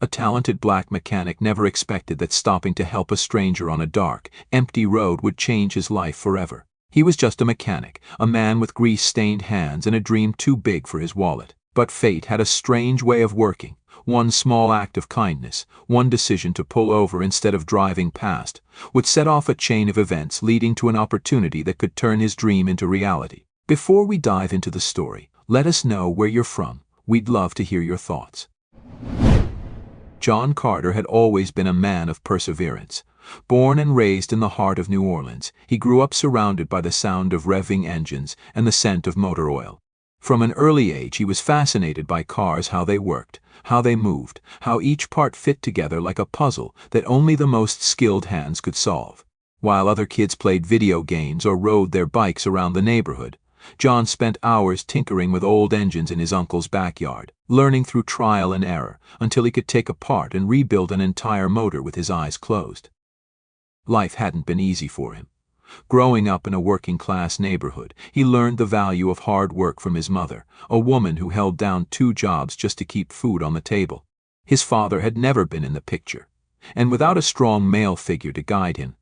A talented black mechanic never expected that stopping to help a stranger on a dark, empty road would change his life forever. He was just a mechanic, a man with grease-stained hands and a dream too big for his wallet. But fate had a strange way of working. One small act of kindness, one decision to pull over instead of driving past, would set off a chain of events leading to an opportunity that could turn his dream into reality. Before we dive into the story, let us know where you're from. We'd love to hear your thoughts. John Carter had always been a man of perseverance. Born and raised in the heart of New Orleans, he grew up surrounded by the sound of revving engines and the scent of motor oil. From an early age he was fascinated by cars, how they worked, how they moved, how each part fit together like a puzzle that only the most skilled hands could solve. While other kids played video games or rode their bikes around the neighborhood, John spent hours tinkering with old engines in his uncle's backyard, learning through trial and error until he could take apart and rebuild an entire motor with his eyes closed. Life hadn't been easy for him. Growing up in a working-class neighborhood, he learned the value of hard work from his mother, a woman who held down 2 jobs just to keep food on the table. His father had never been in the picture, and without a strong male figure to guide him,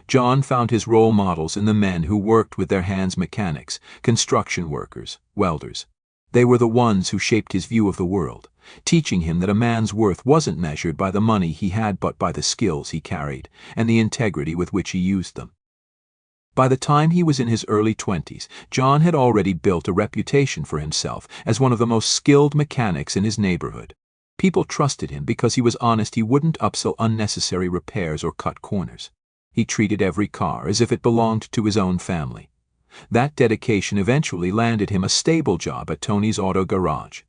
John found his role models in the men who worked with their hands: mechanics, construction workers, welders. They were the ones who shaped his view of the world, teaching him that a man's worth wasn't measured by the money he had but by the skills he carried and the integrity with which he used them. By the time he was in his early 20s, John had already built a reputation for himself as one of the most skilled mechanics in his neighborhood. People trusted him because he was honest. He wouldn't upsell unnecessary repairs or cut corners. He treated every car as if it belonged to his own family. That dedication eventually landed him a stable job at Tony's Auto Garage,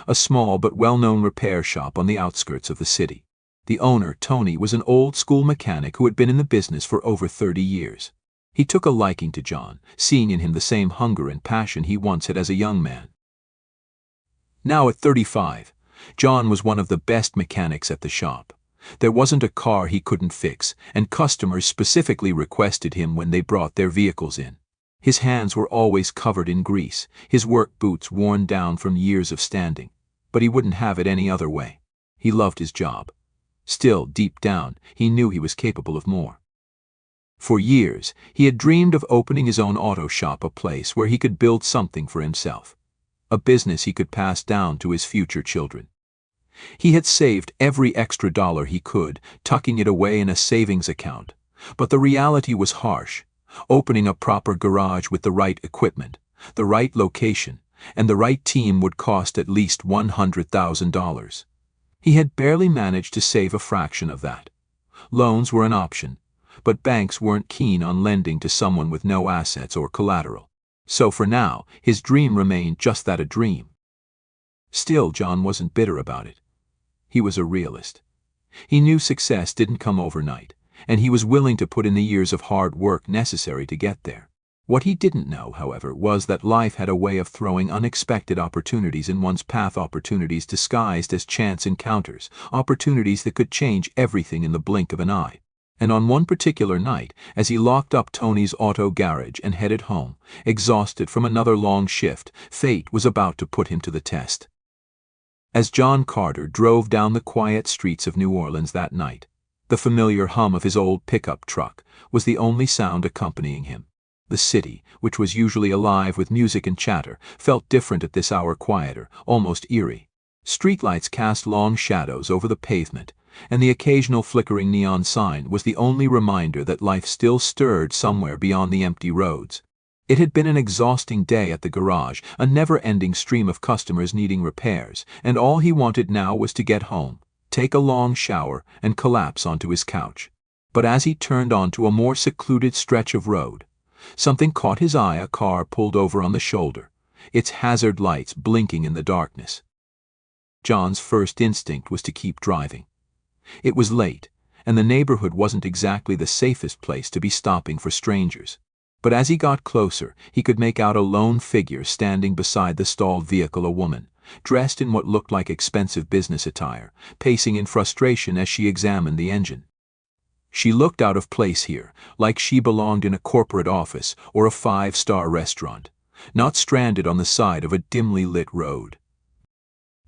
a small but well-known repair shop on the outskirts of the city. The owner, Tony, was an old-school mechanic who had been in the business for over 30 years. He took a liking to John, seeing in him the same hunger and passion he once had as a young man. Now at 35, John was one of the best mechanics at the shop. There wasn't a car he couldn't fix, and customers specifically requested him when they brought their vehicles in. His hands were always covered in grease, his work boots worn down from years of standing, but he wouldn't have it any other way. He loved his job. Still, deep down, he knew he was capable of more. For years, he had dreamed of opening his own auto shop, a place where he could build something for himself, a business he could pass down to his future children. He had saved every extra dollar he could, tucking it away in a savings account, but the reality was harsh. Opening a proper garage with the right equipment, the right location, and the right team would cost at least $100,000. He had barely managed to save a fraction of that. Loans were an option, but banks weren't keen on lending to someone with no assets or collateral. So for now, his dream remained just that, a dream. Still, John wasn't bitter about it. He was a realist. He knew success didn't come overnight, and he was willing to put in the years of hard work necessary to get there. What he didn't know, however, was that life had a way of throwing unexpected opportunities in one's path, opportunities disguised as chance encounters, opportunities that could change everything in the blink of an eye. And on one particular night, as he locked up Tony's auto garage and headed home, exhausted from another long shift, fate was about to put him to the test. As John Carter drove down the quiet streets of New Orleans that night, the familiar hum of his old pickup truck was the only sound accompanying him. The city, which was usually alive with music and chatter, felt different at this hour, quieter, almost eerie. Streetlights cast long shadows over the pavement, and the occasional flickering neon sign was the only reminder that life still stirred somewhere beyond the empty roads. It had been an exhausting day at the garage, a never-ending stream of customers needing repairs, and all he wanted now was to get home, take a long shower, and collapse onto his couch. But as he turned onto a more secluded stretch of road, something caught his eye. A car pulled over on the shoulder, its hazard lights blinking in the darkness. John's first instinct was to keep driving. It was late, and the neighborhood wasn't exactly the safest place to be stopping for strangers. But as he got closer, he could make out a lone figure standing beside the stalled vehicle, a woman, dressed in what looked like expensive business attire, pacing in frustration as she examined the engine. She looked out of place here, like she belonged in a corporate office or a 5-star restaurant, not stranded on the side of a dimly lit road.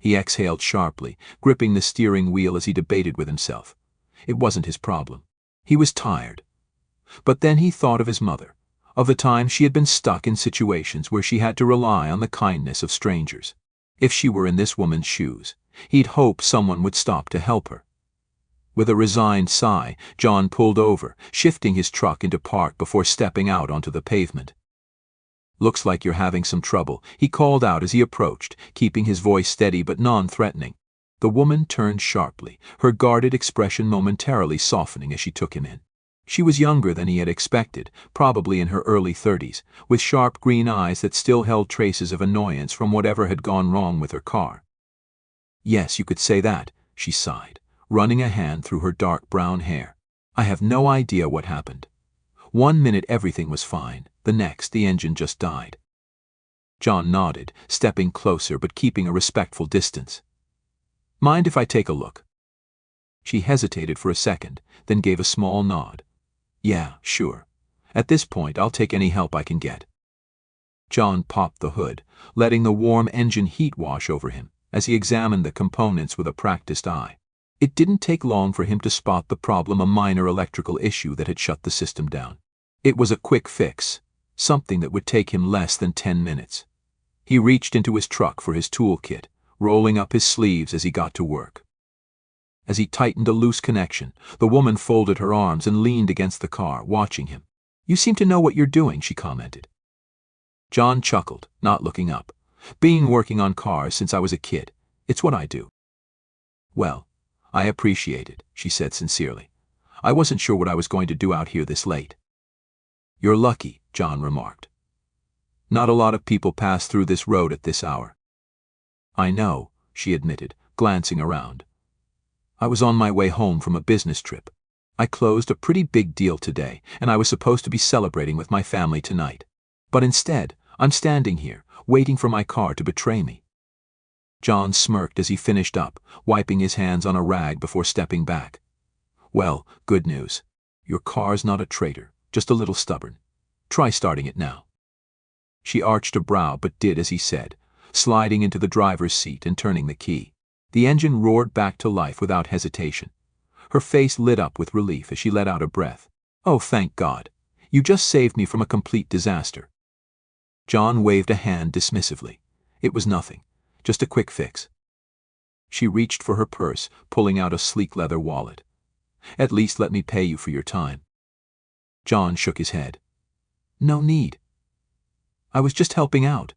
He exhaled sharply, gripping the steering wheel as he debated with himself. It wasn't his problem. He was tired. But then he thought of his mother, of the time she had been stuck in situations where she had to rely on the kindness of strangers. If she were in this woman's shoes, he'd hope someone would stop to help her. With a resigned sigh, John pulled over, shifting his truck into park before stepping out onto the pavement. "Looks like you're having some trouble," he called out as he approached, keeping his voice steady but non-threatening. The woman turned sharply, her guarded expression momentarily softening as she took him in. She was younger than he had expected, probably in her early 30s, with sharp green eyes that still held traces of annoyance from whatever had gone wrong with her car. "Yes, you could say that," she sighed, running a hand through her dark brown hair. "I have no idea what happened. One minute everything was fine, the next the engine just died." John nodded, stepping closer but keeping a respectful distance. "Mind if I take a look?" She hesitated for a second, then gave a small nod. "Yeah, sure. At this point, I'll take any help I can get." John popped the hood, letting the warm engine heat wash over him as he examined the components with a practiced eye. It didn't take long for him to spot the problem, a minor electrical issue that had shut the system down. It was a quick fix, something that would take him less than 10 minutes. He reached into his truck for his toolkit, rolling up his sleeves as he got to work. As he tightened a loose connection, the woman folded her arms and leaned against the car, watching him. "You seem to know what you're doing," she commented. John chuckled, not looking up. "Been working on cars since I was a kid. It's what I do." "Well, I appreciate it," she said sincerely. "I wasn't sure what I was going to do out here this late." "You're lucky," John remarked. "Not a lot of people pass through this road at this hour." "I know," she admitted, glancing around. "I was on my way home from a business trip. I closed a pretty big deal today, and I was supposed to be celebrating with my family tonight. But instead, I'm standing here, waiting for my car to betray me." John smirked as he finished up, wiping his hands on a rag before stepping back. "Well, good news. Your car's not a traitor, just a little stubborn. Try starting it now." She arched a brow but did as he said, sliding into the driver's seat and turning the key. The engine roared back to life without hesitation. Her face lit up with relief as she let out a breath. "Oh, thank God. You just saved me from a complete disaster." John waved a hand dismissively. It was nothing, just a quick fix. She reached for her purse, pulling out a sleek leather wallet. "At least let me pay you for your time." John shook his head. "No need. I was just helping out."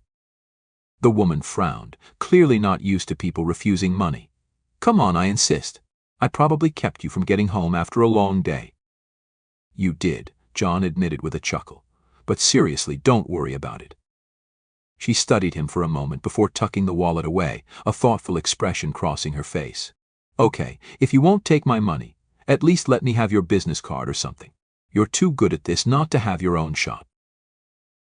The woman frowned, clearly not used to people refusing money. "Come on, I insist. I probably kept you from getting home after a long day." "You did," John admitted with a chuckle. "But seriously, don't worry about it." She studied him for a moment before tucking the wallet away, a thoughtful expression crossing her face. "Okay, if you won't take my money, at least let me have your business card or something. You're too good at this not to have your own shot."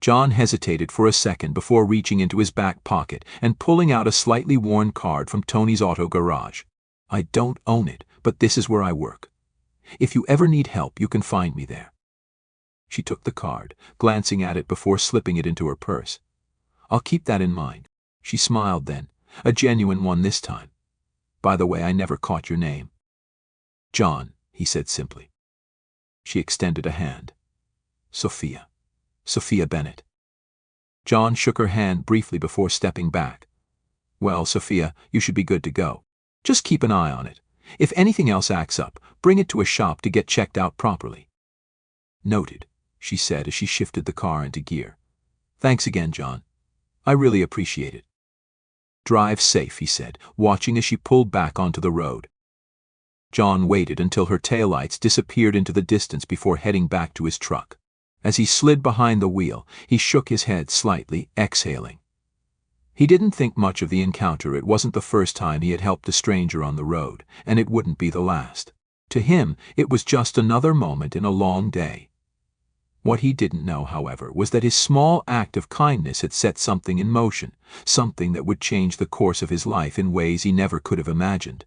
John hesitated for a second before reaching into his back pocket and pulling out a slightly worn card from Tony's Auto Garage. "I don't own it, but this is where I work. If you ever need help, you can find me there." She took the card, glancing at it before slipping it into her purse. "I'll keep that in mind." She smiled then, a genuine one this time. "By the way, I never caught your name." "John," he said simply. She extended a hand. "Sophia. Sophia Bennett." John shook her hand briefly before stepping back. "Well, Sophia, you should be good to go. Just keep an eye on it. If anything else acts up, bring it to a shop to get checked out properly." "Noted," she said as she shifted the car into gear. "Thanks again, John. I really appreciate it." "Drive safe," he said, watching as she pulled back onto the road. John waited until her taillights disappeared into the distance before heading back to his truck. As he slid behind the wheel, he shook his head slightly, exhaling. He didn't think much of the encounter. It wasn't the first time he had helped a stranger on the road, and it wouldn't be the last. To him, it was just another moment in a long day. What he didn't know, however, was that his small act of kindness had set something in motion, something that would change the course of his life in ways he never could have imagined.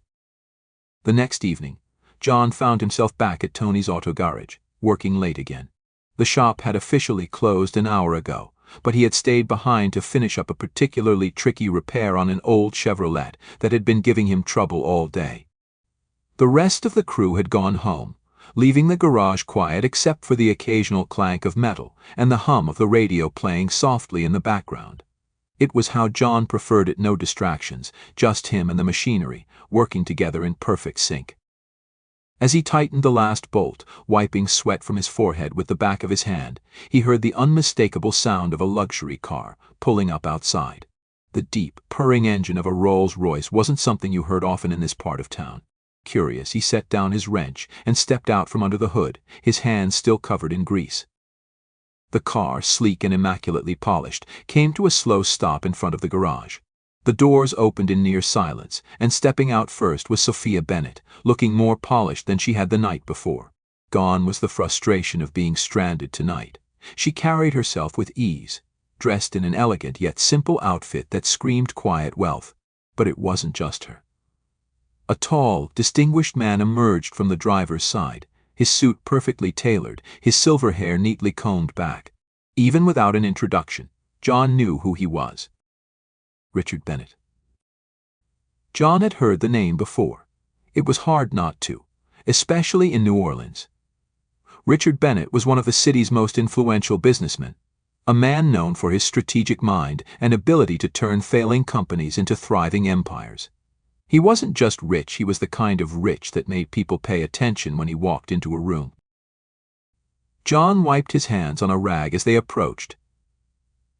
The next evening, John found himself back at Tony's Auto Garage, working late again. The shop had officially closed an hour ago, but he had stayed behind to finish up a particularly tricky repair on an old Chevrolet that had been giving him trouble all day. The rest of the crew had gone home, leaving the garage quiet except for the occasional clank of metal and the hum of the radio playing softly in the background. It was how John preferred it, no distractions, just him and the machinery, working together in perfect sync. As he tightened the last bolt, wiping sweat from his forehead with the back of his hand, he heard the unmistakable sound of a luxury car pulling up outside. The deep, purring engine of a Rolls-Royce wasn't something you heard often in this part of town. Curious, he set down his wrench and stepped out from under the hood, his hands still covered in grease. The car, sleek and immaculately polished, came to a slow stop in front of the garage. The doors opened in near silence, and stepping out first was Sophia Bennett, looking more polished than she had the night before. Gone was the frustration of being stranded tonight. She carried herself with ease, dressed in an elegant yet simple outfit that screamed quiet wealth. But it wasn't just her. A tall, distinguished man emerged from the driver's side, his suit perfectly tailored, his silver hair neatly combed back. Even without an introduction, John knew who he was. Richard Bennett. John had heard the name before. It was hard not to, especially in New Orleans. Richard Bennett was one of the city's most influential businessmen, a man known for his strategic mind and ability to turn failing companies into thriving empires. He wasn't just rich, he was the kind of rich that made people pay attention when he walked into a room. John wiped his hands on a rag as they approached.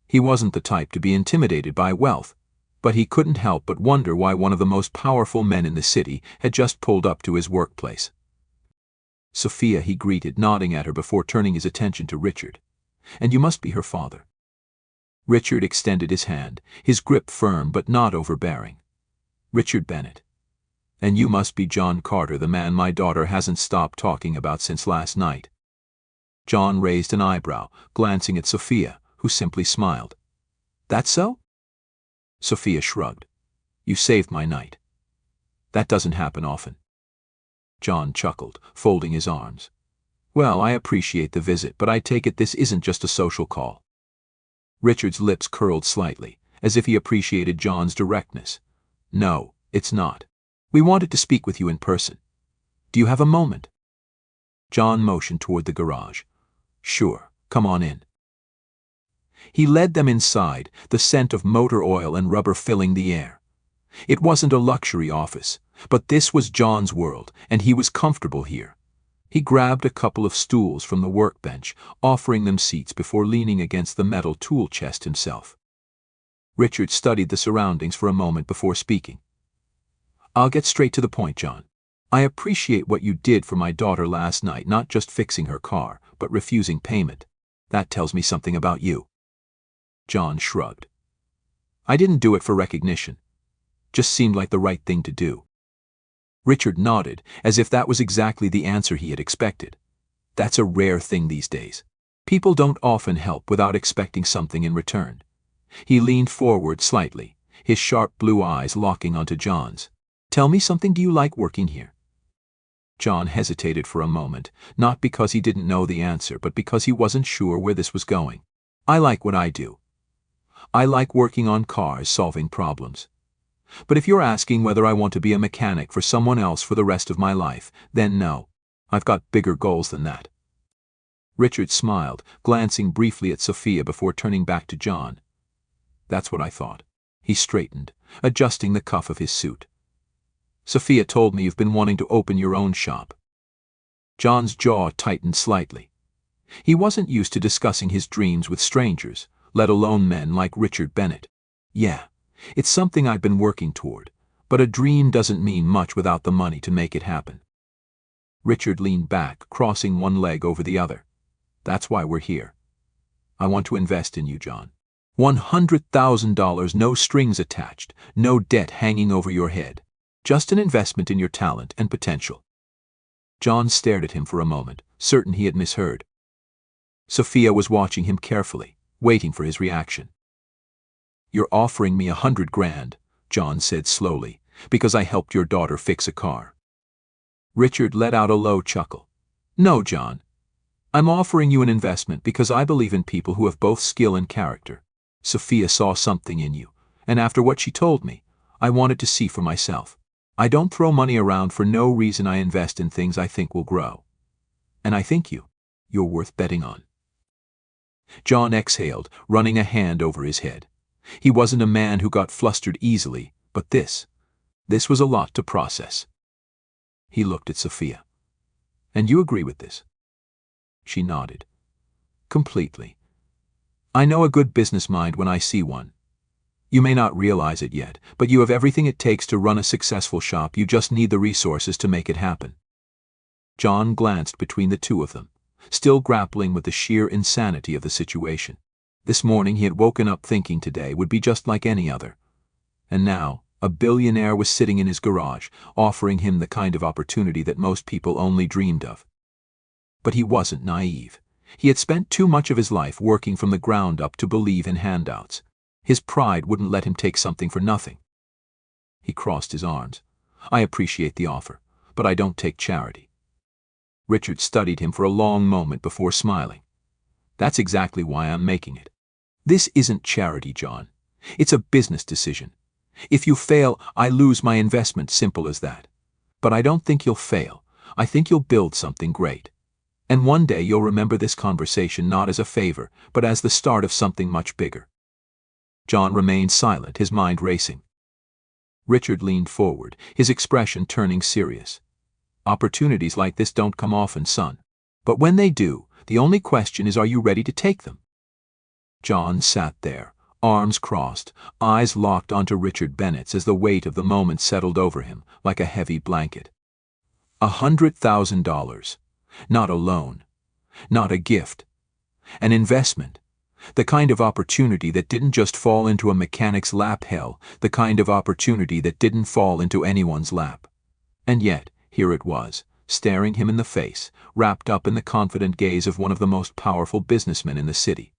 He wasn't the type to be intimidated by wealth, but he couldn't help but wonder why one of the most powerful men in the city had just pulled up to his workplace. Sophia, he greeted, nodding at her before turning his attention to Richard. And you must be her father. Richard extended his hand, his grip firm but not overbearing. Richard Bennett. And you must be John Carter, the man my daughter hasn't stopped talking about since last night. John raised an eyebrow, glancing at Sophia, who simply smiled. That so? Sophia shrugged. You saved my night. That doesn't happen often. John chuckled, folding his arms. Well, I appreciate the visit, but I take it this isn't just a social call. Richard's lips curled slightly, as if he appreciated John's directness. No, it's not. We wanted to speak with you in person. Do you have a moment? John motioned toward the garage. Sure, come on in. He led them inside, the scent of motor oil and rubber filling the air. It wasn't a luxury office, but this was John's world, and he was comfortable here. He grabbed a couple of stools from the workbench, offering them seats before leaning against the metal tool chest himself. Richard studied the surroundings for a moment before speaking. I'll get straight to the point, John. I appreciate what you did for my daughter last night, not just fixing her car, but refusing payment. That tells me something about you. John shrugged. I didn't do it for recognition. Just seemed like the right thing to do. Richard nodded, as if that was exactly the answer he had expected. That's a rare thing these days. People don't often help without expecting something in return. He leaned forward slightly, his sharp blue eyes locking onto John's. Tell me something, do you like working here? John hesitated for a moment, not because he didn't know the answer, but because he wasn't sure where this was going. I like what I do. I like working on cars, solving problems. But if you're asking whether I want to be a mechanic for someone else for the rest of my life, then no. I've got bigger goals than that. Richard smiled, glancing briefly at Sophia before turning back to John. That's what I thought. He straightened, adjusting the cuff of his suit. Sophia told me you've been wanting to open your own shop. John's jaw tightened slightly. He wasn't used to discussing his dreams with strangers, let alone men like Richard Bennett. Yeah, it's something I've been working toward, but a dream doesn't mean much without the money to make it happen. Richard leaned back, crossing one leg over the other. That's why we're here. I want to invest in you, John. $100,000, no strings attached, no debt hanging over your head. Just an investment in your talent and potential. John stared at him for a moment, certain he had misheard. Sophia was watching him carefully, waiting for his reaction. You're offering me $100,000, John said slowly, because I helped your daughter fix a car. Richard let out a low chuckle. No, John. I'm offering you an investment because I believe in people who have both skill and character. Sophia saw something in you, and after what she told me, I wanted to see for myself. I don't throw money around for no reason. I invest in things I think will grow. And I think you're worth betting on." John exhaled, running a hand over his head. He wasn't a man who got flustered easily, but this was a lot to process. He looked at Sophia. "And you agree with this?" She nodded. "Completely. I know a good business mind when I see one. You may not realize it yet, but you have everything it takes to run a successful shop. You just need the resources to make it happen." John glanced between the two of them, still grappling with the sheer insanity of the situation. This morning he had woken up thinking today would be just like any other. And now, a billionaire was sitting in his garage, offering him the kind of opportunity that most people only dreamed of. But he wasn't naive. He had spent too much of his life working from the ground up to believe in handouts. His pride wouldn't let him take something for nothing. He crossed his arms. "I appreciate the offer, but I don't take charity." Richard studied him for a long moment before smiling. "That's exactly why I'm making it. This isn't charity, John. It's a business decision. If you fail, I lose my investment, simple as that. But I don't think you'll fail. I think you'll build something great. And one day you'll remember this conversation not as a favor, but as the start of something much bigger." John remained silent, his mind racing. Richard leaned forward, his expression turning serious. "Opportunities like this don't come often, son. But when they do, the only question is, are you ready to take them?" John sat there, arms crossed, eyes locked onto Richard Bennett's as the weight of the moment settled over him like a heavy blanket. $100,000. Not a loan. Not a gift. An investment. The kind of opportunity that didn't just fall into a mechanic's lap, hell, the kind of opportunity that didn't fall into anyone's lap. And yet, here it was, staring him in the face, wrapped up in the confident gaze of one of the most powerful businessmen in the city.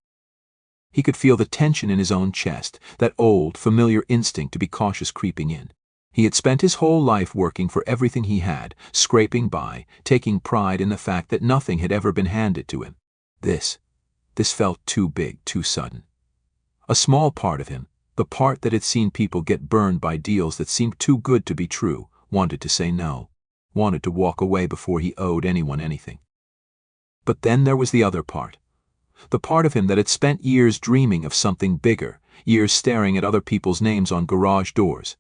He could feel the tension in his own chest, that old, familiar instinct to be cautious creeping in. He had spent his whole life working for everything he had, scraping by, taking pride in the fact that nothing had ever been handed to him. This felt too big, too sudden. A small part of him, the part that had seen people get burned by deals that seemed too good to be true, wanted to say no, wanted to walk away before he owed anyone anything. But then there was the other part. The part of him that had spent years dreaming of something bigger, years staring at other people's names on garage doors,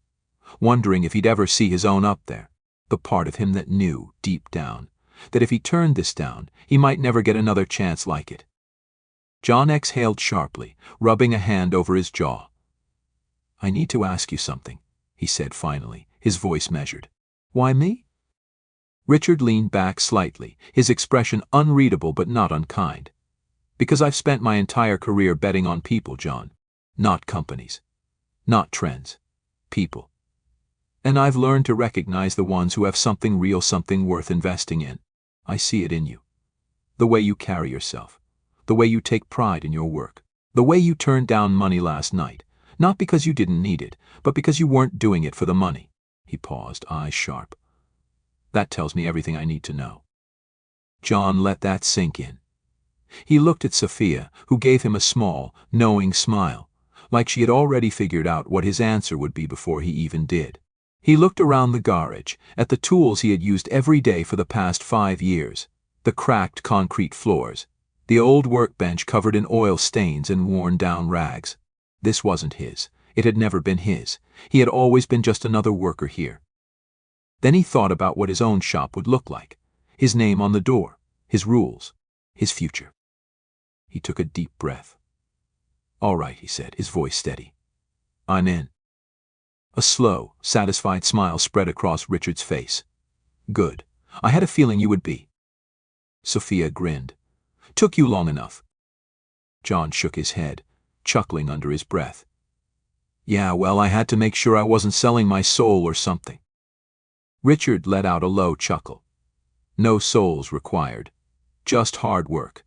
wondering if he'd ever see his own up there. The part of him that knew, deep down, that if he turned this down, he might never get another chance like it. John exhaled sharply, rubbing a hand over his jaw. "I need to ask you something," he said finally, his voice measured. "Why me?" Richard leaned back slightly, his expression unreadable but not unkind. "Because I've spent my entire career betting on people, John. Not companies. Not trends. People. And I've learned to recognize the ones who have something real, something worth investing in. I see it in you. The way you carry yourself. The way you take pride in your work. The way you turned down money last night, not because you didn't need it, but because you weren't doing it for the money." He paused, eyes sharp. "That tells me everything I need to know." John let that sink in. He looked at Sophia, who gave him a small, knowing smile, like she had already figured out what his answer would be before he even did. He looked around the garage, at the tools he had used every day for the past 5 years, the cracked concrete floors, the old workbench covered in oil stains and worn-down rags. This wasn't his. It had never been his. He had always been just another worker here. Then he thought about what his own shop would look like, his name on the door, his rules, his future. He took a deep breath. "All right," he said, his voice steady. "I'm in." A slow, satisfied smile spread across Richard's face. "Good. I had a feeling you would be." Sophia grinned. "Took you long enough." John shook his head, chuckling under his breath. "Yeah, well, I had to make sure I wasn't selling my soul or something." Richard let out a low chuckle. "No souls required. Just hard work.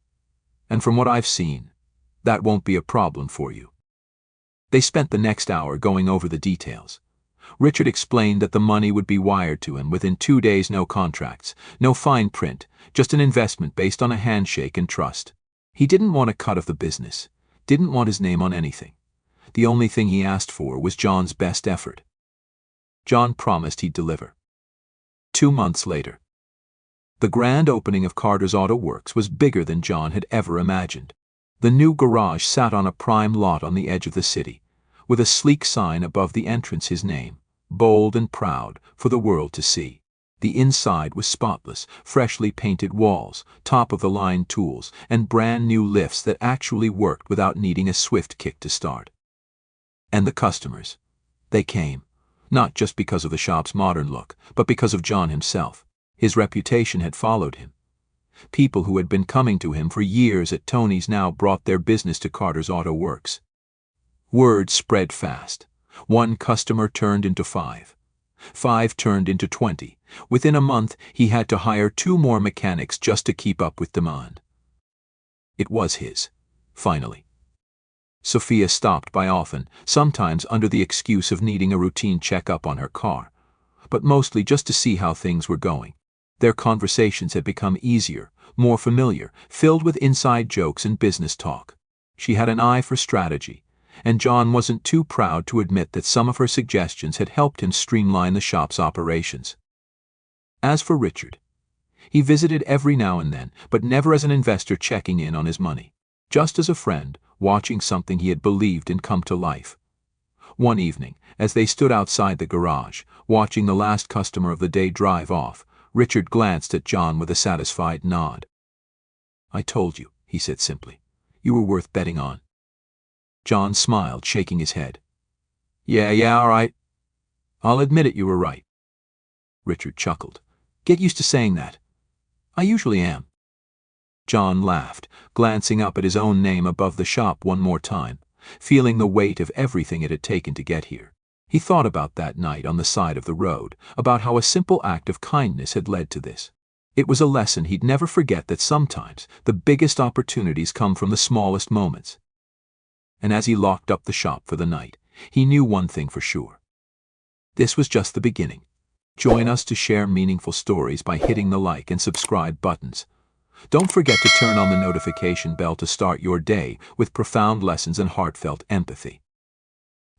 And from what I've seen, that won't be a problem for you." They spent the next hour going over the details. Richard explained that the money would be wired to him within 2 days. No contracts, no fine print, just an investment based on a handshake and trust. He didn't want a cut of the business, didn't want his name on anything. The only thing he asked for was John's best effort. John promised he'd deliver. 2 months later. The grand opening of Carter's Auto Works was bigger than John had ever imagined. The new garage sat on a prime lot on the edge of the city, with a sleek sign above the entrance, his name, bold and proud, for the world to see. The inside was spotless, freshly painted walls, top-of-the-line tools, and brand-new lifts that actually worked without needing a swift kick to start. And the customers. They came, not just because of the shop's modern look, but because of John himself. His reputation had followed him. People who had been coming to him for years at Tony's now brought their business to Carter's Auto Works. Word spread fast. 1 customer turned into 5. 5 turned into 20. Within a month, he had to hire 2 more mechanics just to keep up with demand. It was his, finally. Sophia stopped by often, sometimes under the excuse of needing a routine checkup on her car, but mostly just to see how things were going. Their conversations had become easier, more familiar, filled with inside jokes and business talk. She had an eye for strategy, and John wasn't too proud to admit that some of her suggestions had helped him streamline the shop's operations. As for Richard, he visited every now and then, but never as an investor checking in on his money, just as a friend, watching something he had believed in come to life. One evening, as they stood outside the garage, watching the last customer of the day drive off, Richard glanced at John with a satisfied nod. "I told you," he said simply. "You were worth betting on." John smiled, shaking his head. Yeah, all right. I'll admit it, you were right." Richard chuckled. "Get used to saying that. I usually am." John laughed, glancing up at his own name above the shop one more time, feeling the weight of everything it had taken to get here. He thought about that night on the side of the road, about how a simple act of kindness had led to this. It was a lesson he'd never forget, that sometimes the biggest opportunities come from the smallest moments. And as he locked up the shop for the night, he knew one thing for sure. This was just the beginning. Join us to share meaningful stories by hitting the like and subscribe buttons. Don't forget to turn on the notification bell to start your day with profound lessons and heartfelt empathy.